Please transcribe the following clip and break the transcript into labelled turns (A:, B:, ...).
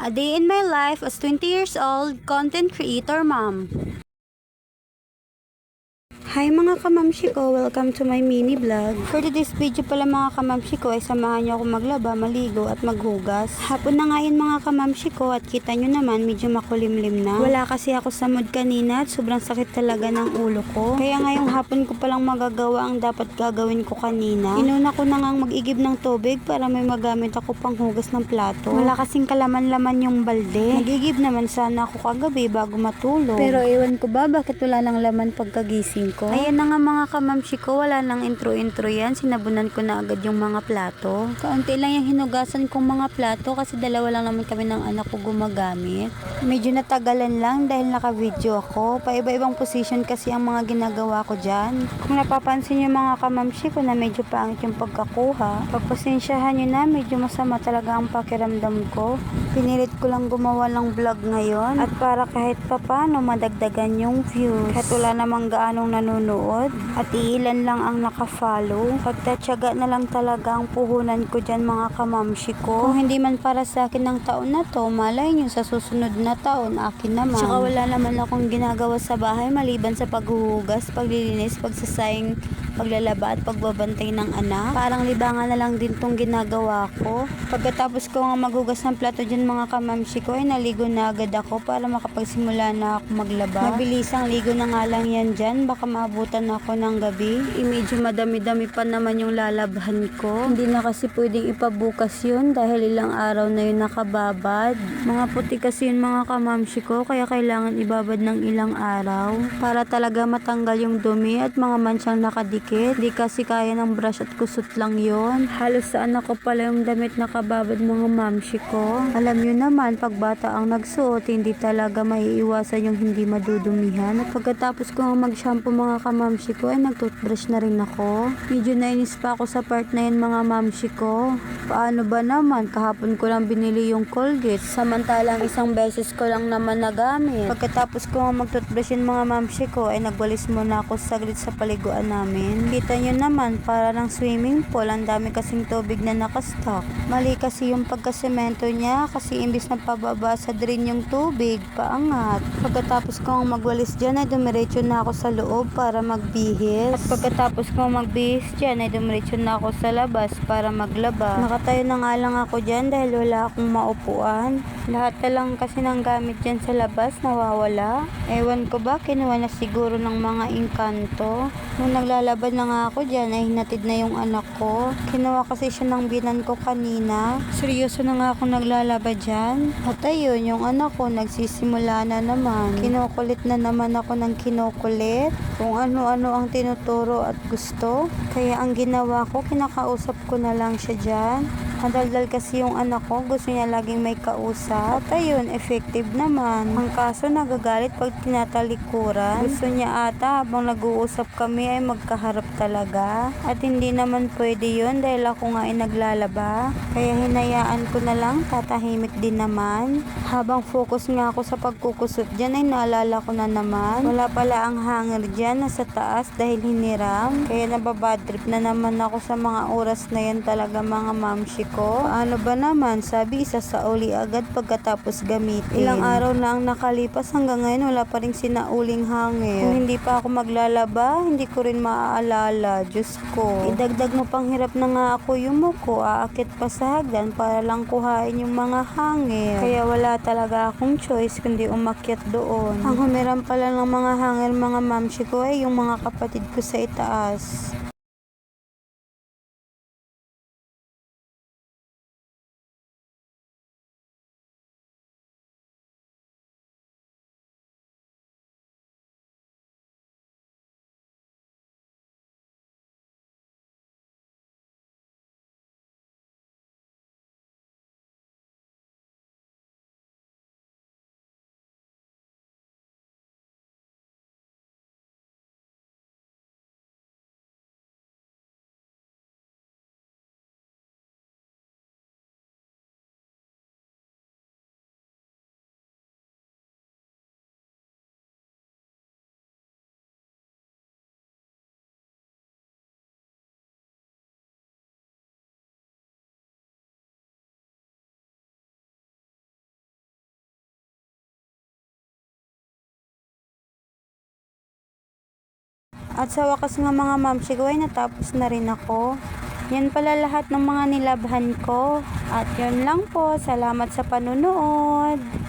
A: A day in my life as 20 years old, content creator mom. Hi mga kamamshi ko, welcome to my mini vlog. For today's video pala mga kamamshi ko ay samahan niyo ako maglaba, maligo at maghugas. Hapon na nga yun mga kamamshi ko at kita nyo naman medyo makulimlim na. Wala kasi ako sa mood kanina at sobrang sakit talaga ng ulo ko. Kaya ngayong hapon ko palang magagawa ang dapat gagawin ko kanina. Inuna ko na ngang mag-igib ng tubig para may magamit ako pang hugas ng plato. Wala kasing kalaman-laman yung balde. Nag-igib naman sana ako kagabi bago matulog. Pero ewan ko ba bakit wala nang laman pagkagising ko. Ayan na nga mga kamamshi ko, wala nang intro-intro yan. Sinabunan ko na agad yung mga plato. Kaunti lang yung hinugasan kong mga plato kasi dalawa lang naman kami ng anak ko gumagamit. Medyo natagalan lang dahil naka-video ako. Paiba-ibang position kasi ang mga ginagawa ko dyan. Kung napapansin yung mga kamamshi ko na medyo pangit yung pagkakuha, pagpasensyahan nyo na, medyo masama talaga ang pakiramdam ko. Pinilit ko lang gumawa ng vlog ngayon at para kahit papano madagdagan yung views. Kahit wala namang gaanong nanonood at iilan lang ang nakafollow. Pagtatyaga na lang talaga ang puhunan ko dyan mga kamamshi ko. Kung hindi man para sa akin ng taon na to, malay nyo sa susunod na taon akin naman. Tsaka wala naman akong ginagawa sa bahay maliban sa paghuhugas, paglilinis, pagsasayang, paglalaba at pagbabantay ng anak. Parang libangan na lang din tong ginagawa ko. Pagkatapos ko nga maghugas ng plato dyan mga kamamshi ko ay naligo na agad ako para makapagsimula na ako maglaba. Mabilisang ligo na nga lang yan dyan, baka maabutan ako ng gabi. Medyo madami-dami pa naman yung lalabhan ko. Hindi na kasi pwedeng ipabukas yun dahil ilang araw na yun nakababad. Mga puti kasi yun mga kamamshi ko kaya kailangan ibabad ng ilang araw para talaga matanggal yung dumi at mga mansyang nakadikit. Di kasi kaya ng brush at kusot lang yon. Halos sa anak ko pala yung damit nakababad mga mamshi ko. Alam nyo naman pag bata ang nagsuot hindi talaga maiiwasan yung hindi madudumihan. At pagkatapos ko mag-shampoo mga kamamshi ko ay nag-toothbrush na rin ako. Medyo nainis pa ako sa part na yun mga mamshi ko. Paano ba naman? Kahapon ko lang binili yung Colgate. Samantalang isang beses ko lang naman nagamit. Pagkatapos ko mag-toothbrush yun mga mamshi ko ay nagwalis muna ako saglit sa paliguan namin. Kita nyo naman para ng swimming pool. Ang dami kasing tubig na nakastock. Mali kasi yung pagkasemento niya kasi imbis na pababa sa drain yung tubig, paangat. Pagkatapos ko magwalis dyan ay dumiretso na ako sa loob para magbihis. At pagkatapos ko magbihis dyan ay dumiretso na ako sa labas para maglaba. Nakatayo na nga lang ako dyan dahil wala akong maupuan. Lahat na lang kasi ng gamit dyan sa labas nawawala. Ewan ko ba, kinuha na siguro ng mga engkanto. Nung naglalaban na nga ako dyan ay hinatid na yung anak ko. Kinuha kasi siya ng binan ko kanina. Seryoso na nga ako naglalaba dyan. At ayun, yung anak ko nagsisimula na naman. Kinukulit na naman ako ng kinukulit. Kung ano-ano ang tinuturo at gusto. Kaya ang ginawa ko, kinakausap ko na lang siya dyan. Madaldal kasi yung anak ko, gusto niya laging may kausap. At ayun, effective naman. Ang kaso nagagalit pag tinatalikuran. Gusto niya ata habang nag-uusap kami ay magkaharap talaga. At hindi naman pwede yun dahil ako nga ay naglalaba. Kaya hinayaan ko na lang, tatahimik din naman. Habang focus nga ako sa pagkukusot dyan ay naalala ko na naman. Wala pala ang hanger dyan nasa taas dahil hiniram. Kaya nababadtrip na naman ako sa mga oras na yan talaga mga mamshi ko. Paano ba naman? Sabi isasauli agad pagkatapos gamitin. Ilang araw na ang nakalipas hanggang ngayon wala pa rin sinauling hanger. Kung hindi pa ako maglalaba, hindi ko rin maaalala. Diyos ko. Idagdag mo pang hirap na nga ako yung muko. Aakit pa sa hagdan para lang kuhain yung mga hanger. Kaya wala talaga akong choice kundi umakyat doon. Ang humiram pala ng mga hanger mga mamshi ko ay yung mga kapatid ko sa itaas. At sa wakas nga mga mamshi ko ay natapos na rin ako. Yan pala lahat ng mga nilabhan ko. At yun lang po. Salamat sa panunood.